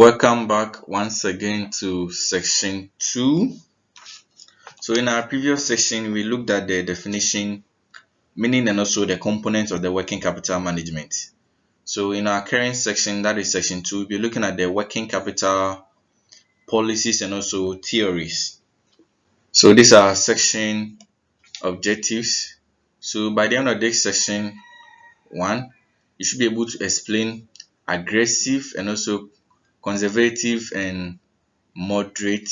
Welcome back once again to section 2. So in our previous section, we looked at the definition, meaning and also the components of the working capital management. So in our current section, that is section 2, we'll be looking at the working capital policies and also theories. So these are section objectives. So by the end of this section 1, you should be able to explain aggressive and also conservative and moderate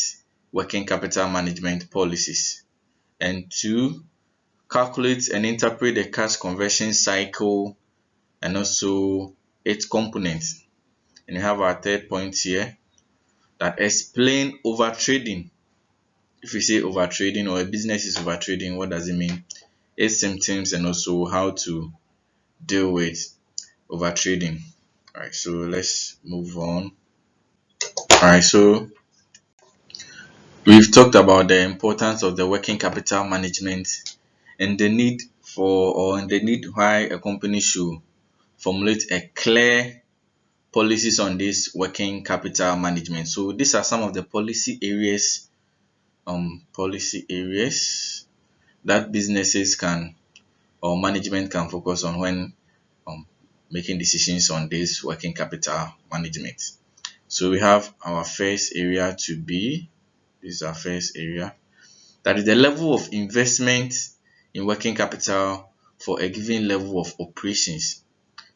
working capital management policies. And 2, calculate and interpret the cash conversion cycle and also its components. And you have our third point here that explain overtrading. If you say overtrading or a business is overtrading, what does it mean? Its symptoms and also how to deal with overtrading. Alright, so let's move on. Alright, so we've talked about the importance of the working capital management and the need why a company should formulate a clear policies on this working capital management. So these are some of the policy areas that businesses can or management can focus on when making decisions on this working capital management. So we have our first area to be, this is our first area, that is the level of investment in working capital for a given level of operations.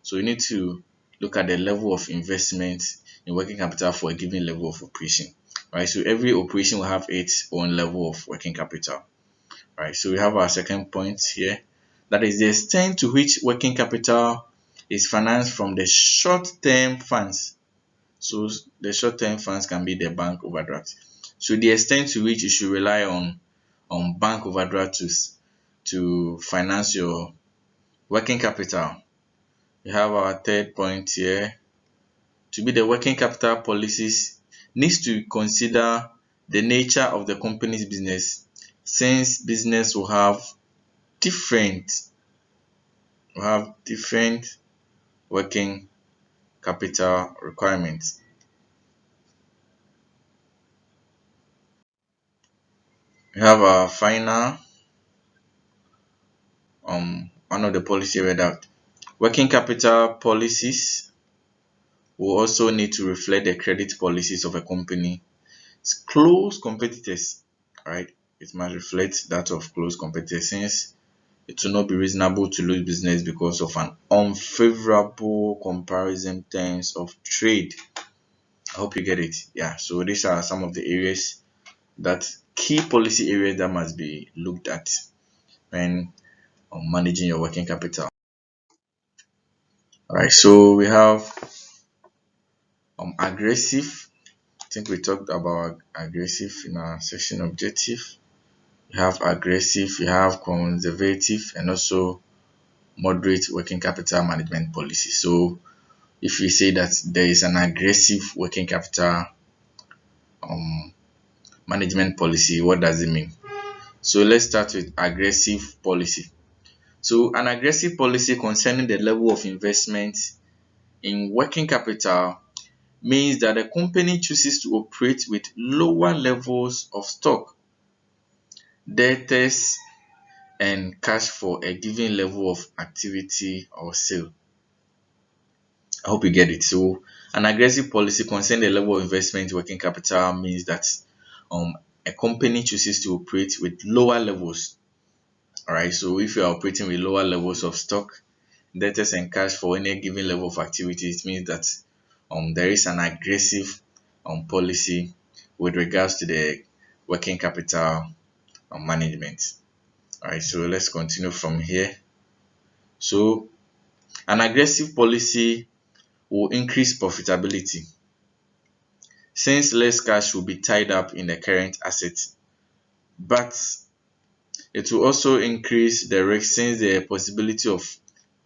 So you need to look at the level of investment in working capital for a given level of operation. Right, so every operation will have its own level of working capital. Right, so we have our second point here, that is the extent to which working capital is financed from the short-term funds. So the short-term funds can be the bank overdraft. So the extent to which you should rely on bank overdraft to finance your working capital. We have our third point here. To be the working capital policies needs to consider the nature of the company's business, since business will have different working capital requirements. We have our final one of the policy read out. Working capital policies will also need to reflect the credit policies of a company's close competitors. Right? It must reflect that of close competitors, since it will not be reasonable to lose business because of an unfavorable comparison terms of trade. I hope you get it. Yeah, so these are some of the areas, that key policy areas that must be looked at when managing your working capital. All right, so we have aggressive. I think we talked about aggressive in our section objective. You have aggressive, you have conservative, and also moderate working capital management policy. So if we say that there is an aggressive working capital management policy, what does it mean? So let's start with aggressive policy. So an aggressive policy concerning the level of investment in working capital means that the company chooses to operate with lower levels of stock, debtors, and cash for a given level of activity or sale. I hope you get it. So an aggressive policy concerning the level of investment in working capital means that a company chooses to operate with lower levels. All right, so if you are operating with lower levels of stock, debtors, and cash for any given level of activity, it means that there is an aggressive policy with regards to the working capital management. All right, so let's continue from here. So an aggressive policy will increase profitability, since less cash will be tied up in the current asset, but it will also increase the risk, since the possibility of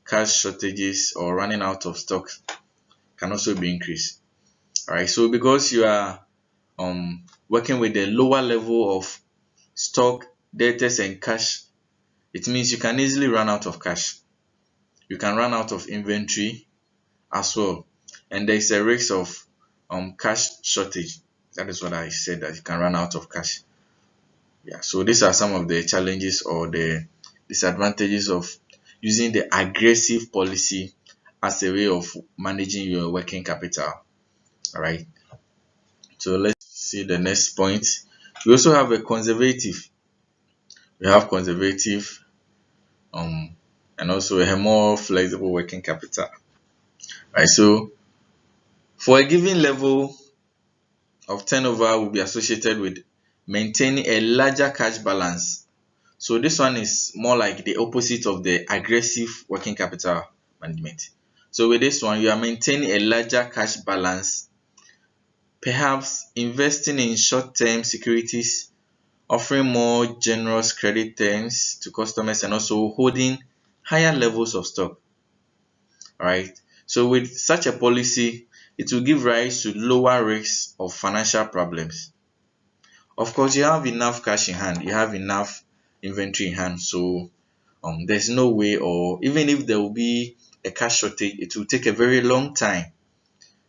cash shortages or running out of stock can also be increased. All right, so because you are working with a lower level of stock, debtors, and cash, it means you can easily run out of cash. You can run out of inventory as well, and there is a risk of cash shortage. That is what I said, that you can run out of cash. Yeah, so these are some of the challenges or the disadvantages of using the aggressive policy as a way of managing your working capital. All right, so let's see the next point. We also have a conservative. We have conservative um and also a more flexible working capital. Right, so for a given level of turnover will be associated with maintaining a larger cash balance. So this one is more like the opposite of the aggressive working capital management. So with this one, you are maintaining a larger cash balance, perhaps investing in short-term securities, offering more generous credit terms to customers, and also holding higher levels of stock. All right. So with such a policy, it will give rise to lower risks of financial problems. Of course, you have enough cash in hand, you have enough inventory in hand, so there's no way, or even if there will be a cash shortage, it will take a very long time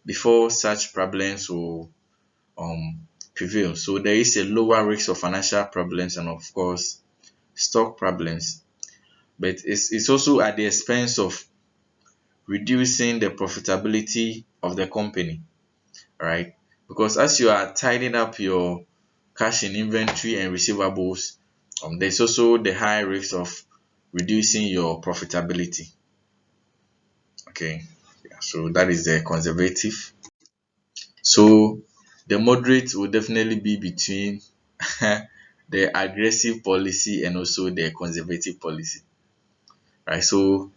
before such problems will prevail. So there is a lower risk of financial problems and of course stock problems, but it's also at the expense of reducing the profitability of the company, right? Because as you are tidying up your cash in inventory and receivables, there's also the high risk of reducing your profitability. Okay, yeah, so that is the conservative. So the moderate will definitely be between the aggressive policy and also the conservative policy, right? So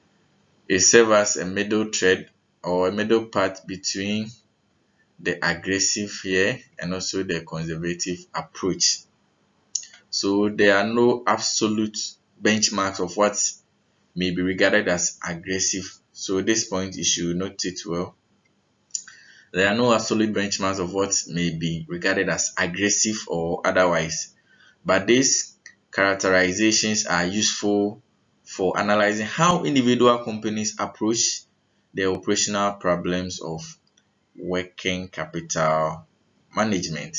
it serves as a middle thread or a middle path between the aggressive here and also the conservative approach. So there are no absolute benchmarks of what may be regarded as aggressive. So this point you should note it well. There are no absolute benchmarks of what may be regarded as aggressive or otherwise, but these characterizations are useful for analyzing how individual companies approach the operational problems of working capital management.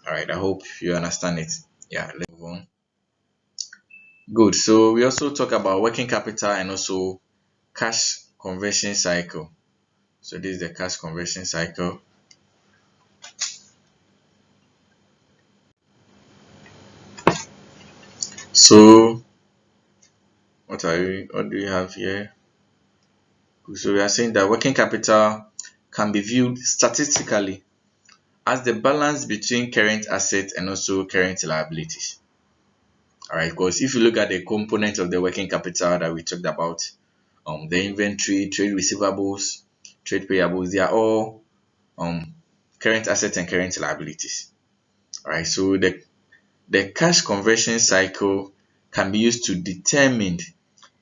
All right, I hope you understand it. Yeah, let's move on. Good. So we also talk about working capital and also cash conversion cycle. So this is the cash conversion cycle. So what do you have here? So we are saying that working capital can be viewed statistically as the balance between current assets and also current liabilities. All right, because if you look at the components of the working capital that we talked about, the inventory, trade receivables, trade payables, they are all current assets and current liabilities. All right, so the cash conversion cycle can be used to determine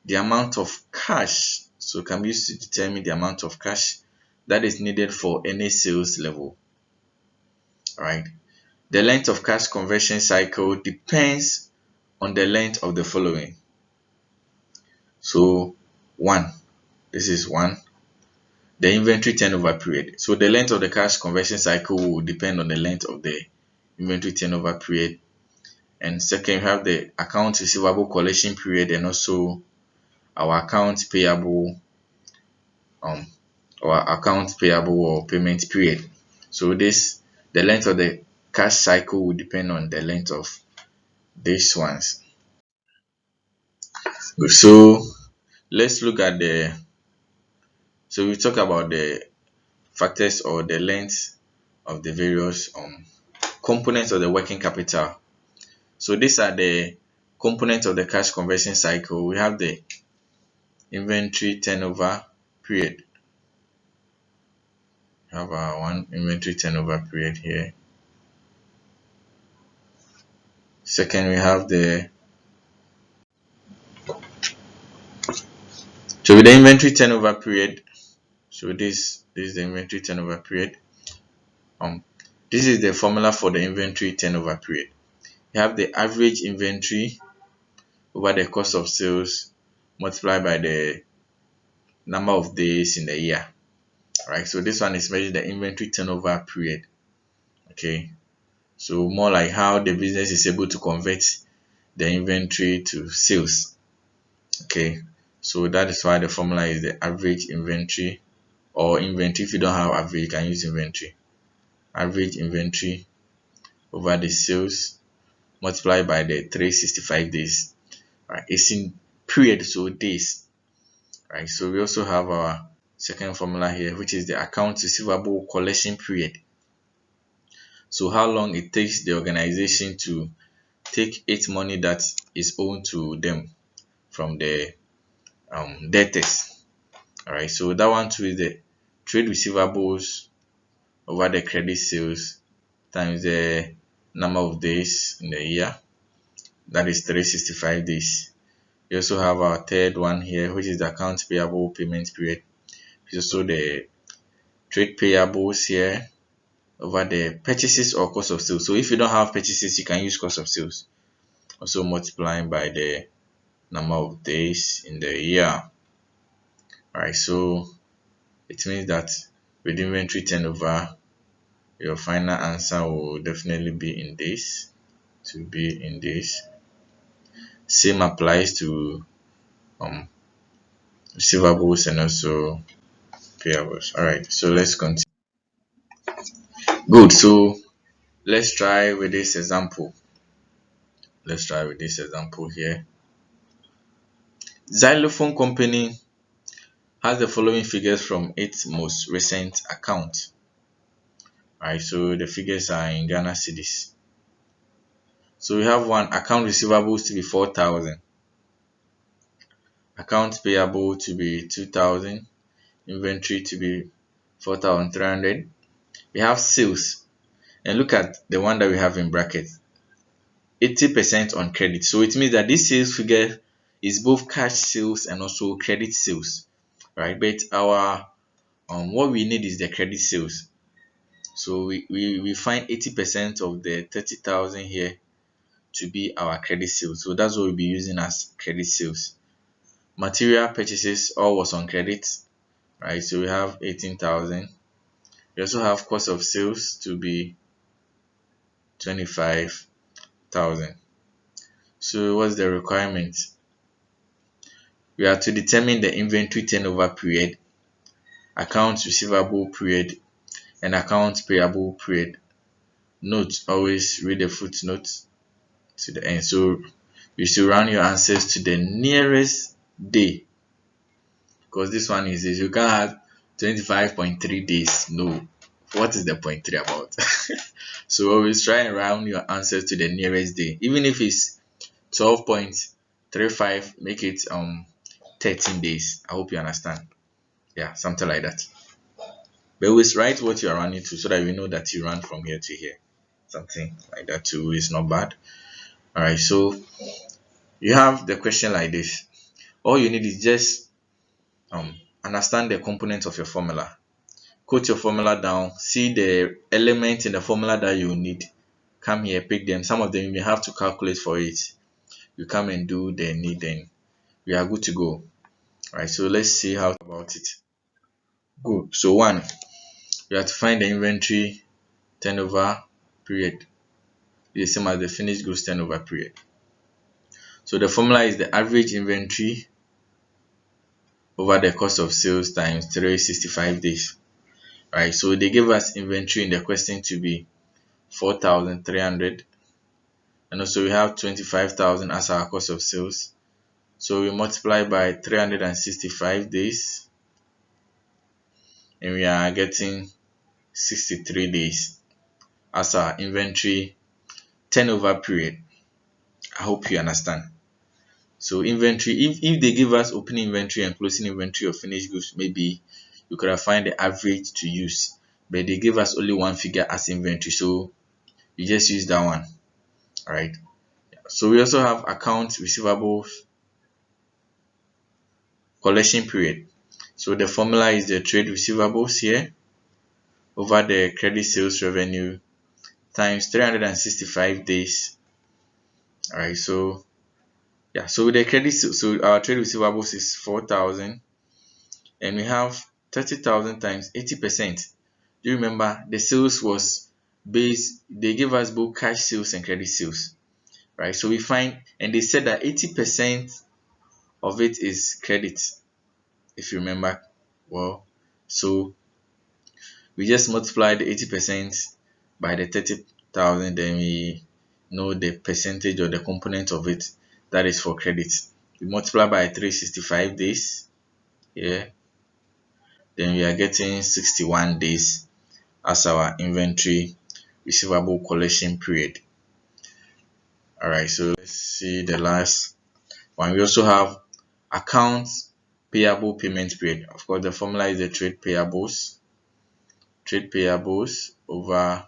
the amount of cash. So can be used to determine the amount of cash that is needed for any sales level. All right. The length of cash conversion cycle depends on the length of the following. So one, this is one, the inventory turnover period. So the length of the cash conversion cycle will depend on the length of the inventory turnover period. And second, you have the account receivable collection period and also our account payable or payment period. So the length of the cash cycle will depend on the length of these ones. So let's look at we talk about the factors or the length of the various components of the working capital. So these are the components of the cash conversion cycle. We have the inventory turnover period. We have our one inventory turnover period here. Second, we have with the inventory turnover period. So this is the inventory turnover period. This is the formula for the inventory turnover period. You have the average inventory over the cost of sales multiplied by the number of days in the year. right? So this one is measuring the inventory turnover period. Okay, so more like how the business is able to convert the inventory to sales. Okay, so that is why the formula is the average inventory, or inventory. If you don't have average, you can use inventory. Average inventory over the sales multiplied by the 365 days. Right, it's in period, so days. Right, so we also have our second formula here, which is the accounts receivable collection period. So how long it takes the organization to take its money that is owed to them from the debtors. All right, so that one too is the trade receivables over the credit sales times the number of days in the year. That is 365 days. We also have our third one here, which is the accounts payable payment period. So the trade payables here over the purchases or cost of sales. So if you don't have purchases, you can use cost of sales. Also multiplying by the number of days in the year. Alright, so it means that with inventory turnover, your final answer will definitely be in days. To be in days. Same applies to receivables and also payables. Alright, so let's continue. Good, so let's try with this example. Let's try with this example here. Xylophone company has the following figures from its most recent account. Alright, so the figures are in Ghana cedis. So we have one account receivables to be 4,000, account payable to be 2,000, inventory to be 4,300. We have sales, and look at the one that we have in brackets, 80% on credit. So it means that this sales figure is both cash sales and also credit sales, right? But our what we need is the credit sales. So we find 80% of the 30,000 here to be our credit sales. So that's what we'll be using as credit sales. Material purchases all was on credit, right? So we have 18,000. We also have cost of sales to be 25,000. So what's the requirement? We are to determine the inventory turnover period, accounts receivable period, and accounts payable period. Note, always read the footnote to the end. So you should round your answers to the nearest day, because this one is you can't have 25.3 days. No, what is the 0.3 about? So always try and round your answers to the nearest day. Even if it's 12.35, make it 13 days. I hope you understand. Yeah, something like that. But always write what you are running to so that we know that you run from here to here. Something like that too is not bad. Alright, so you have the question like this. All you need is just understand the components of your formula. Quote your formula down, see the elements in the formula that you need. Come here, pick them. Some of them you may have to calculate for it. You come and do the need, then we are good to go. Alright, so let's see how about it. Good. So one, you have to find the inventory turnover period. It's the same as the finished goods turnover period. So the formula is the average inventory over the cost of sales times 365 days. Right, so they gave us inventory in the question to be 4,300, and also we have 25,000 as our cost of sales. So we multiply by 365 days, and we are getting 63 days as our inventory turnover period. I hope you understand. So inventory, if they give us opening inventory and closing inventory of finished goods, maybe you could have find the average to use, but they give us only one figure as inventory, so you just use that one. All right, so we also have accounts receivables collection period. So the formula is the trade receivables here over the credit sales revenue times 365 days. All right, so yeah, so the credit, so our trade receivables is 4,000, and we have 30,000 times 80%. Do you remember the sales was based, they gave us both cash sales and credit sales, right? So we find, and they said that 80% of it is credit, if you remember well. So we just multiply the 80% by the 30,000, then we know the percentage or the component of it that is for credit. We multiply by 365 days here, then we are getting 61 days as our inventory receivable collection period. Alright, so let's see the last one. We also have accounts payable payment period. Of course, the formula is the trade payables over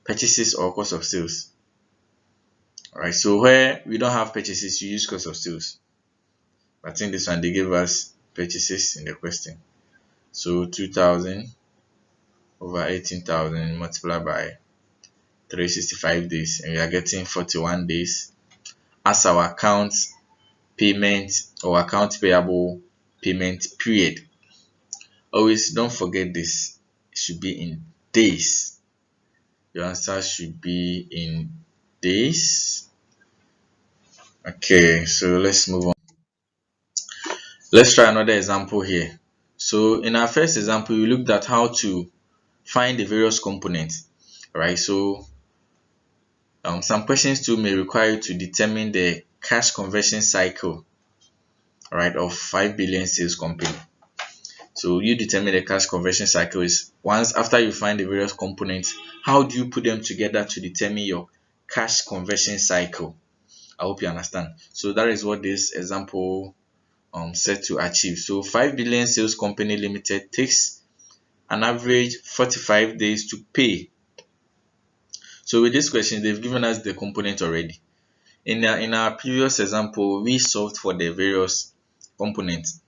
purchases or cost of sales. Alright, so where we don't have purchases, you use cost of sales. I think this one they gave us purchases in the question. So 2,000 over 18,000 multiplied by 365 days, and we are getting 41 days as our account payment or account payable payment period. Always don't forget this, it should be in days. Your answer should be in days. Okay, so let's move on. Let's try another example here. So in our first example, we looked at how to find the various components, right? So some questions too may require you to determine the cash conversion cycle, right, of 5 billion sales company. So you determine the cash conversion cycle is once after you find the various components, how do you put them together to determine your cash conversion cycle? I hope you understand. So that is what this example set to achieve. So 5 billion sales company limited takes an average 45 days to pay. So with this question, they've given us the component already. In our previous example, we solved for the various components.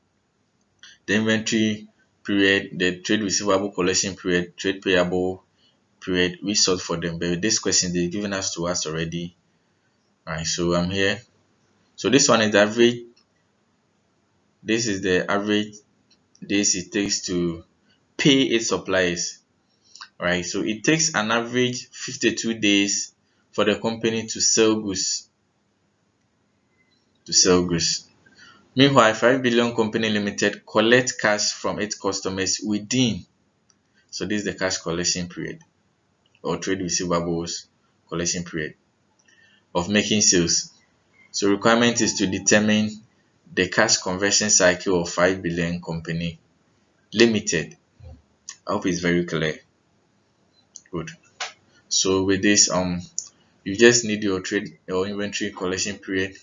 The inventory period, the trade receivable collection period, trade payable period, we solved for them. But with this question, they've given us to us already. Alright, so I'm here. So this one is the average. This is the average days it takes to pay its suppliers. Right, so it takes an average 52 days for the company to sell goods. Meanwhile, 5 billion company limited collect cash from its customers within. So this is the cash collection period or trade receivables collection period of making sales. So requirement is to determine the cash conversion cycle of 5 billion company limited. I hope it's very clear. Good. So with this, you just need your inventory collection period,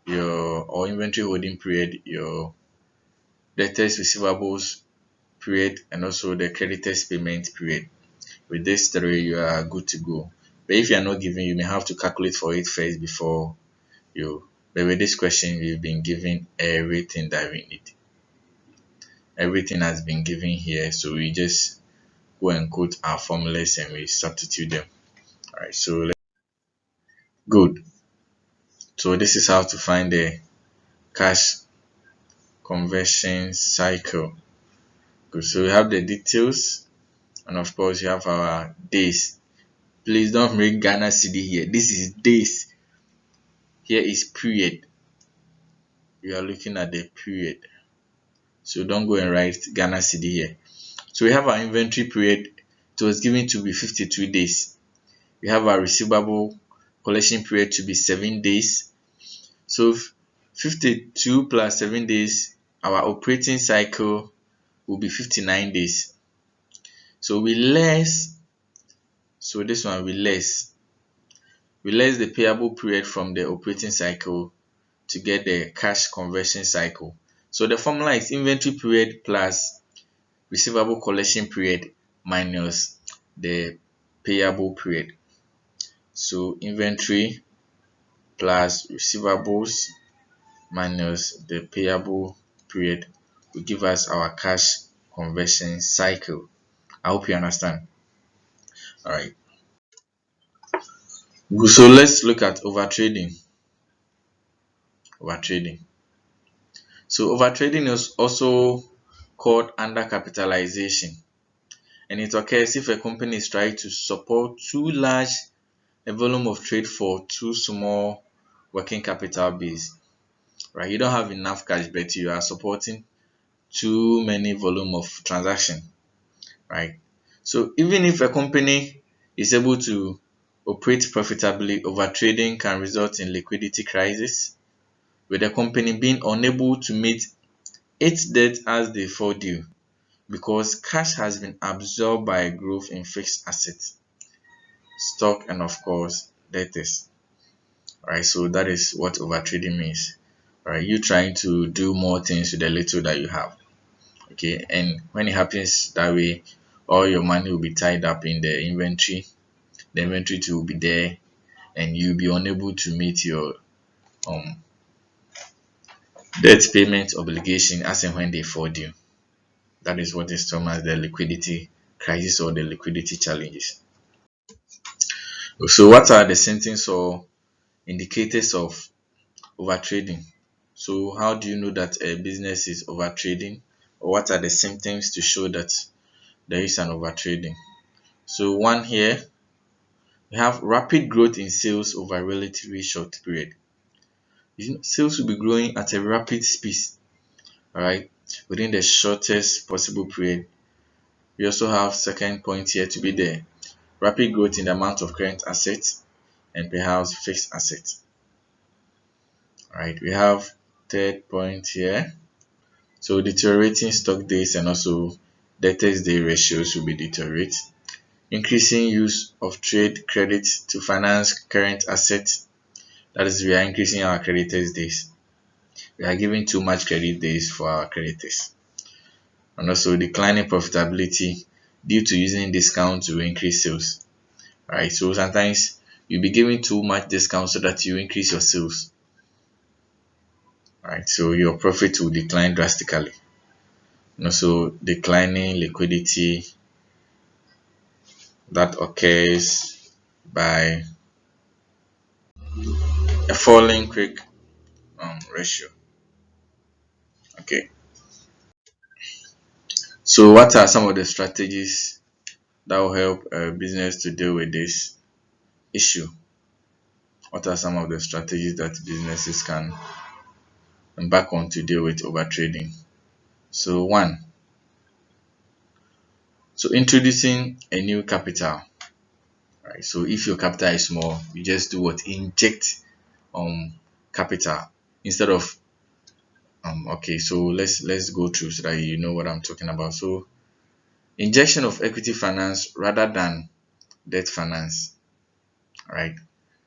your inventory holding period, your debtors receivables period, and also the creditors payment period. With this three, you are good to go. But if you are not given, you may have to calculate for it first before you. But with this question, we've been given everything that we need. Everything has been given here, so we just go and quote our formulas and we substitute them. Alright, so good. So this is how to find the cash conversion cycle. Good. So we have the details, and of course you have our days. Please don't bring Ghana cedi here. This is days. Here is period. We are looking at the period. So don't go and write Ghana cedi here. So we have our inventory period. It was given to be 52 days. We have our receivable collection period to be 7 days. So 52 plus 7 days, our operating cycle will be 59 days. So we less, so this one we less the payable period from the operating cycle to get the cash conversion cycle. So the formula is inventory period plus receivable collection period minus the payable period. So inventory plus receivables minus the payable period will give us our cash conversion cycle. I hope you understand. Alright. So let's look at overtrading. So overtrading is also called undercapitalization, and it occurs if a company is trying to support too large a volume of trade for too small working capital base. Right? You don't have enough cash, but you are supporting too many volume of transaction. Right? So even if a company is able to operate profitably, overtrading can result in liquidity crisis, with the company being unable to meet its debt as they fall due because cash has been absorbed by growth in fixed assets, stock, and of course debtors. Right, so that is what overtrading means. Right, you trying to do more things with the little that you have. Okay, and when it happens that way, all your money will be tied up in the inventory. The inventory too will be there, and you'll be unable to meet your um debt payment obligation as and when they fall due. That is what is termed as the liquidity crisis or the liquidity challenges. So what are the symptoms or indicators of overtrading? So how do you know that a business is overtrading, or what are the symptoms to show that there is an overtrading? So one here, we have rapid growth in sales over a relatively short period. Sales will be growing at a rapid speed, alright, within the shortest possible period. We also have second point here to be the rapid growth in the amount of current assets and perhaps fixed assets. Alright, we have third point here. So deteriorating stock days and also debtors day ratios will be deteriorate. Increasing use of trade credit to finance current assets. That is, we are increasing our creditors days. We are giving too much credit days for our creditors. And also declining profitability due to using discount to increase sales. Alright, so sometimes you'll be giving too much discount so that you increase your sales. Alright, so your profit will decline drastically. And also declining liquidity that occurs by a falling quick ratio. Okay, so what are some of the strategies that will help a business to deal with this issue? What are some of the strategies that businesses can embark on to deal with overtrading? So one, so introducing a new capital. Right, so if your capital is small, you just do what? Inject capital instead of okay, so let's go through so that you know what I'm talking about. So injection of equity finance rather than debt finance. Right,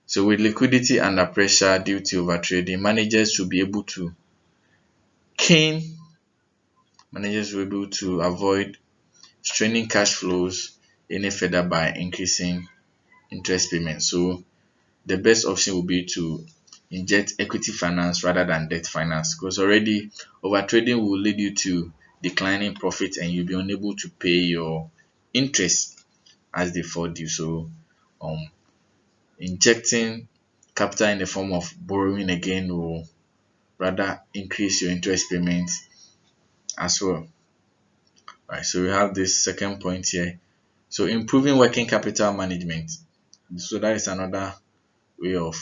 so with liquidity under pressure due to overtrading, managers should be able to cane managers will be able to avoid straining cash flows any further by increasing interest payments. So the best option will be to inject equity finance rather than debt finance, because already overtrading will lead you to declining profit and you'll be unable to pay your interest as they fall due. So injecting capital in the form of borrowing again will rather increase your interest payments as well. Right, so we have this second point here. So improving working capital management. So that is another way of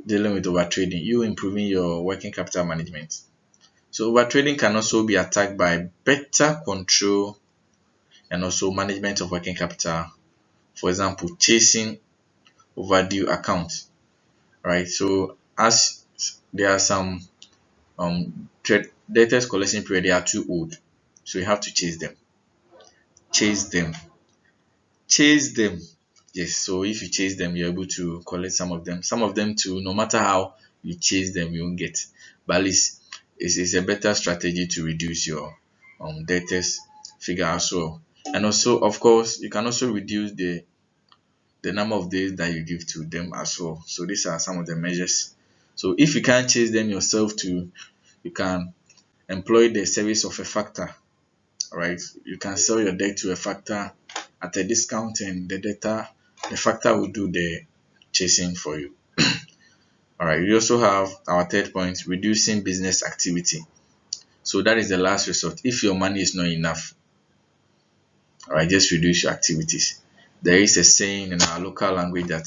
dealing with overtrading, you improving your working capital management. So overtrading can also be attacked by better control and also management of working capital. For example, chasing overdue accounts. Right. So as there are some debtors collection period, they are too old. So you have to chase them. Chase them. Chase them. Yes, so if you chase them, you're able to collect some of them. Some of them too, no matter how you chase them, you won't get. But at least it's a better strategy to reduce your debtors figure as well. And also, of course, you can also reduce the number of days that you give to them as well. So these are some of the measures. So if you can't chase them yourself too, you can employ the service of a factor. Right? You can sell your debt to a factor at a discount, and the factor will do the chasing for you. All right. We also have our third point: reducing business activity. So that is the last resort. If your money is not enough, all right, just reduce your activities. There is a saying in our local language that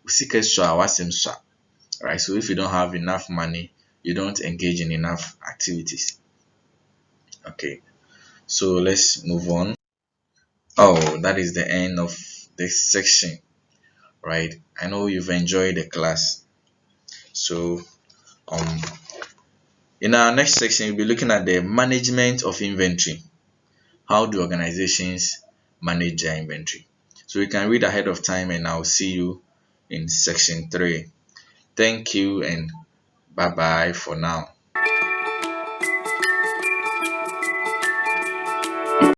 "Usike swa wasem swa." Right, so if you don't have enough money, you don't engage in enough activities. Okay, so let's move on. Oh, that is the end of this section, right? I know you've enjoyed the class. So um in our next section, we'll be looking at the management of inventory. How do organizations manage their inventory? So you can read ahead of time, and I'll see you in section 3. Thank you and bye bye for now.